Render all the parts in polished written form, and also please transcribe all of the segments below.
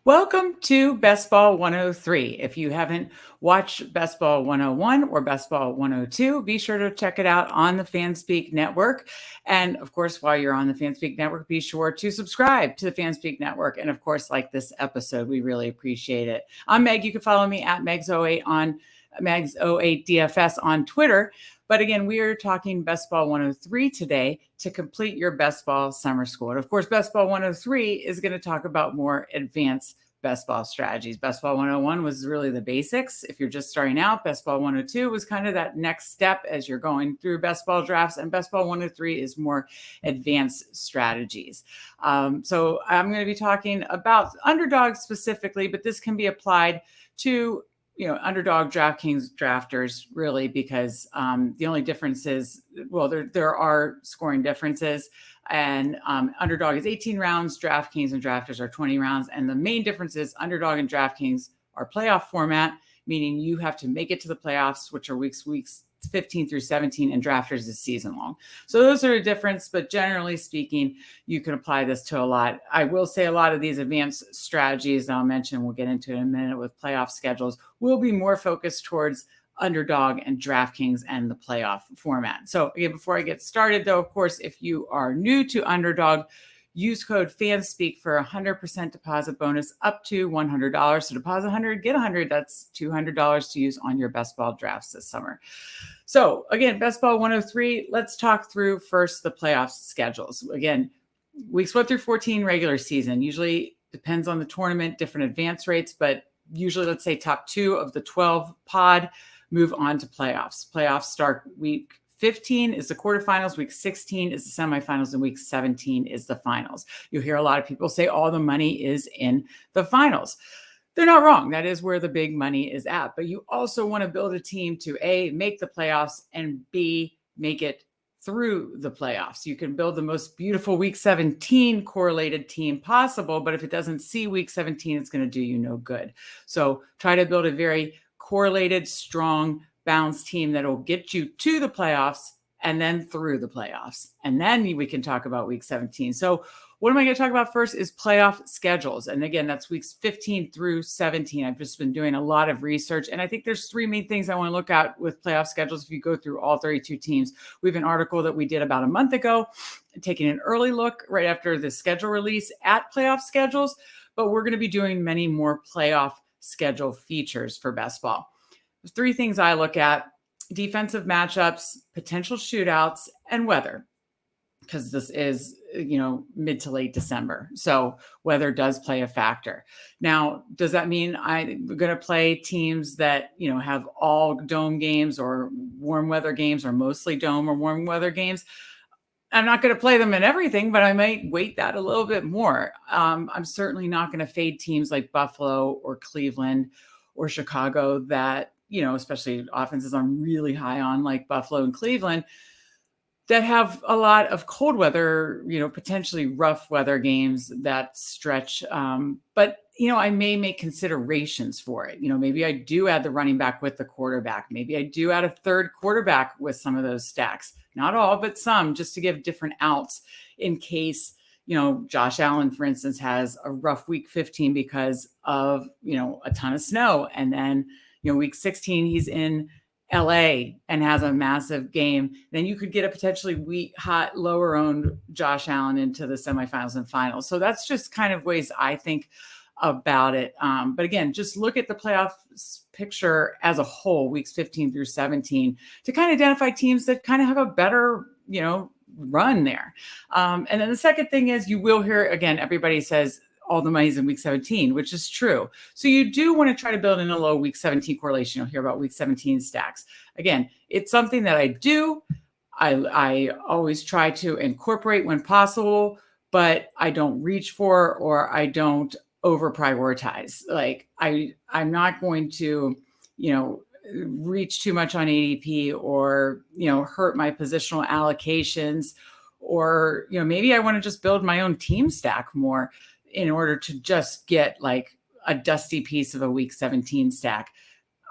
Welcome to Best Ball 103. If you haven't watched Best Ball 101 or Best Ball 102, be sure to check it out on the Fanspeak Network. And of course, while you're on the Fanspeak Network, be sure to subscribe to the Fanspeak Network. And of course, like this episode, we really appreciate it. I'm Meg. You can follow me at Megs08 on Megs08DFS on Twitter. But again, we are talking Best Ball 103 today to complete your Best Ball summer school. And of course, Best Ball 103 is going to talk about more advanced best ball strategies. Best Ball 101 was really the basics. If you're just starting out, Best Ball 102 was kind of that next step as you're going through best ball drafts. And Best Ball 103 is more advanced strategies. So I'm going to be talking about underdogs specifically, but this can be applied to underdog DraftKings drafters, really, because the only difference is, well, there are scoring differences, and underdog is 18 rounds, DraftKings and drafters are 20 rounds. And the main difference is underdog and DraftKings are playoff format, meaning you have to make it to the playoffs, which are weeks 15 through 17, and drafters is season long. So those are a difference, but generally speaking, you can apply this to a lot. I will say a lot of these advanced strategies that I'll mention, we'll get into in a minute with playoff schedules, will be more focused towards underdog and DraftKings and the playoff format. So again, before I get started though, of course, if you are new to underdog, use code FANSPEAK for a 100% deposit bonus up to $100. So deposit 100, get 100. That's $200 to use on your best ball drafts this summer. So again, Best Ball 103, let's talk through first the playoff schedules. Again, weeks 1 through 14 regular season, usually depends on the tournament, different advance rates, but usually let's say top 2 of the 12 pod move on to playoffs. Playoffs start week 15 is the quarterfinals, week 16 is the semifinals, and week 17 is the finals. You'll hear a lot of people say all the money is in the finals. They're not wrong. That is where the big money is at. But you also want to build a team to A, make the playoffs, and B, make it through the playoffs. You can build the most beautiful week 17 correlated team possible, but if it doesn't see week 17, it's going to do you no good. So try to build a very correlated, strong, balanced team that will get you to the playoffs and then through the playoffs. And then we can talk about week 17. So what am I going to talk about first is playoff schedules. And again, that's weeks 15 through 17. I've just been doing a lot of research. And I think there's 3 main things I want to look at with playoff schedules. If you go through all 32 teams, we have an article that we did about a month ago, taking an early look right after the schedule release at playoff schedules. But we're going to be doing many more playoff schedule features for best ball. There's 3 things I look at: defensive matchups, potential shootouts, and weather, because this is, mid to late December. So weather does play a factor. Now, does that mean I'm going to play teams that, have all dome games or warm weather games, or mostly dome or warm weather games? I'm not going to play them in everything, but I might weight that a little bit more. I'm certainly not going to fade teams like Buffalo or Cleveland or Chicago that, especially offenses I'm really high on, like Buffalo and Cleveland, that have a lot of cold weather, potentially rough weather games that stretch. But, I may make considerations for it. Maybe I do add the running back with the quarterback. Maybe I do add a third quarterback with some of those stacks. Not all, but some, just to give different outs in case, Josh Allen, for instance, has a rough week 15 because of, a ton of snow. And then, week 16, he's in LA and has a massive game. Then you could get a potentially weak, hot, lower owned Josh Allen into the semifinals and finals. So that's just kind of ways I think about it. But again, just look at the playoff picture as a whole, weeks 15 through 17, to kind of identify teams that kind of have a better, run there. And then the second thing is, you will hear, again, everybody says all the money's in week 17, which is true. So you do want to try to build in a low week 17 correlation. You'll hear about week 17 stacks. Again, it's something that I do. I always try to incorporate when possible, but I don't reach for, or I don't over prioritize. Like I'm not going to, reach too much on ADP, or, hurt my positional allocations, or, maybe I want to just build my own team stack more in order to just get like a dusty piece of a week 17 stack.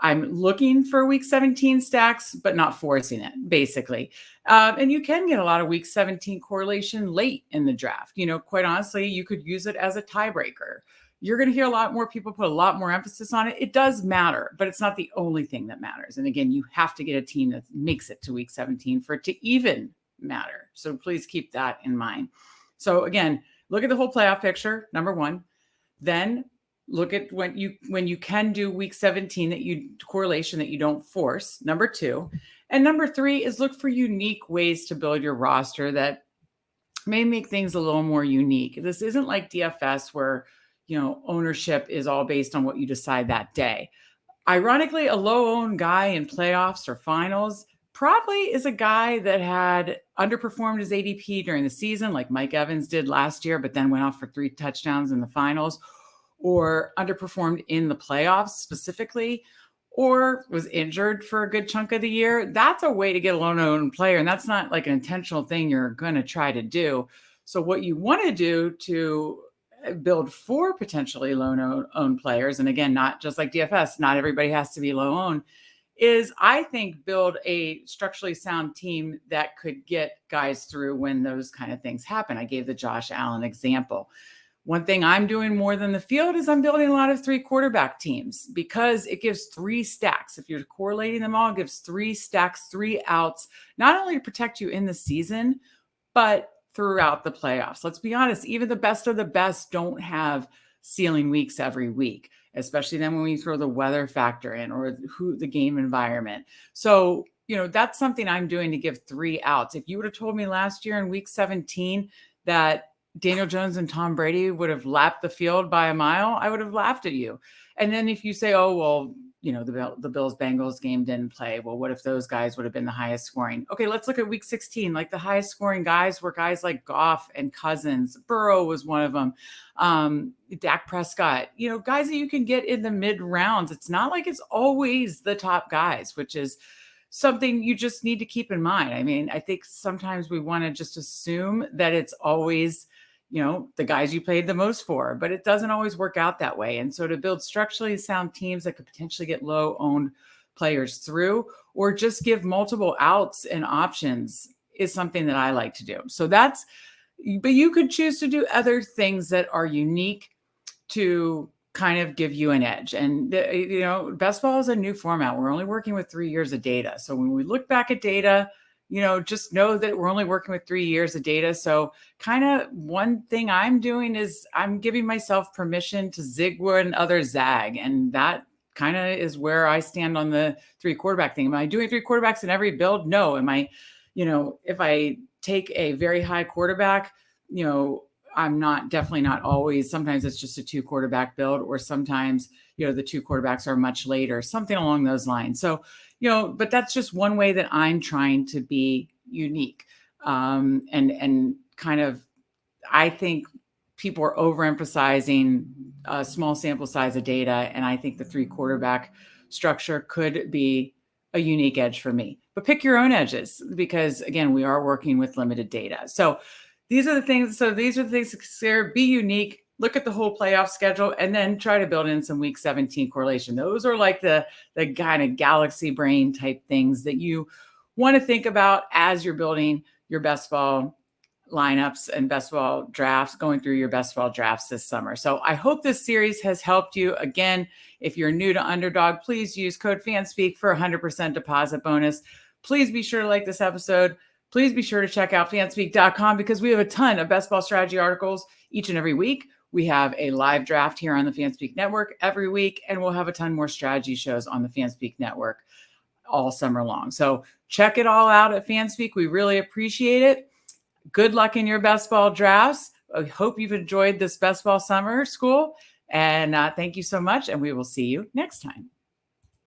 I'm looking for week 17 stacks, but not forcing it, basically. And you can get a lot of week 17 correlation late in the draft. Quite honestly, you could use it as a tiebreaker. you're going to hear a lot more people put a lot more emphasis on it. It does matter, but it's not the only thing that matters. And again, you have to get a team that makes it to week 17 for it to even matter. So please keep that in mind. So again, look at the whole playoff picture, number one. Then look at when you can do week 17 that you correlation that you don't force, number two. And number three is look for unique ways to build your roster that may make things a little more unique. This isn't like DFS where, ownership is all based on what you decide that day. Ironically, a low-owned guy in playoffs or finals probably is a guy that had underperformed his ADP during the season, like Mike Evans did last year, but then went off for 3 touchdowns in the finals, or underperformed in the playoffs specifically, or was injured for a good chunk of the year. That's a way to get a low-owned player, and that's not like an intentional thing you're going to try to do. So what you want to do to build for potentially low-owned players, and again, not just like DFS, not everybody has to be low-owned, is I think build a structurally sound team that could get guys through when those kind of things happen. I gave the Josh Allen example. One thing I'm doing more than the field is I'm building a lot of 3 quarterback teams because it gives 3 stacks. If you're correlating them all, it gives 3 stacks, 3 outs, not only to protect you in the season, but throughout the playoffs. Let's be honest, even the best of the best don't have ceiling weeks every week, especially then when we throw the weather factor in or the game environment. So, that's something I'm doing to give 3 outs. If you would have told me last year in week 17 that Daniel Jones and Tom Brady would have lapped the field by a mile, I would have laughed at you. And then if you say, oh, well, the Bills-Bengals game didn't play. Well, what if those guys would have been the highest scoring? Okay, let's look at week 16. Like the highest scoring guys were guys like Goff and Cousins. Burrow was one of them. Dak Prescott, guys that you can get in the mid rounds. It's not like it's always the top guys, which is something you just need to keep in mind. I mean, I think sometimes we want to just assume that it's always the guys you played the most for, but it doesn't always work out that way. And so to build structurally sound teams that could potentially get low owned players through, or just give multiple outs and options is something that I like to do. So but you could choose to do other things that are unique to kind of give you an edge. And, best ball is a new format. We're only working with 3 years of data. So when we look back at data, just know that we're only working with 3 years of data. So kind of one thing I'm doing is I'm giving myself permission to zig when others zag. And that kind of is where I stand on the 3 quarterback thing. Am I doing 3 quarterbacks in every build? No. Am I, if I take a very high quarterback, I'm definitely not always. Sometimes it's just a 2 quarterback build, or sometimes, the 2 quarterbacks are much later, something along those lines. So, but that's just one way that I'm trying to be unique. And kind of, I think people are overemphasizing a small sample size of data. And I think the 3 quarterback structure could be a unique edge for me, but pick your own edges because again, we are working with limited data. So these are the things to consider. Be unique, look at the whole playoff schedule, and then try to build in some week 17 correlation. Those are like the kind of galaxy brain type things that you want to think about as you're building your best ball lineups and best ball drafts, going through your best ball drafts this summer. So I hope this series has helped you. Again, if you're new to Underdog, please use code Fanspeak for 100% deposit bonus. Please be sure to like this episode. Please be sure to check out fanspeak.com because we have a ton of best ball strategy articles each and every week. We have a live draft here on the Fanspeak Network every week, and we'll have a ton more strategy shows on the Fanspeak Network all summer long. So check it all out at Fanspeak. We really appreciate it. Good luck in your best ball drafts. I hope you've enjoyed this best ball summer school. And thank you so much. And we will see you next time.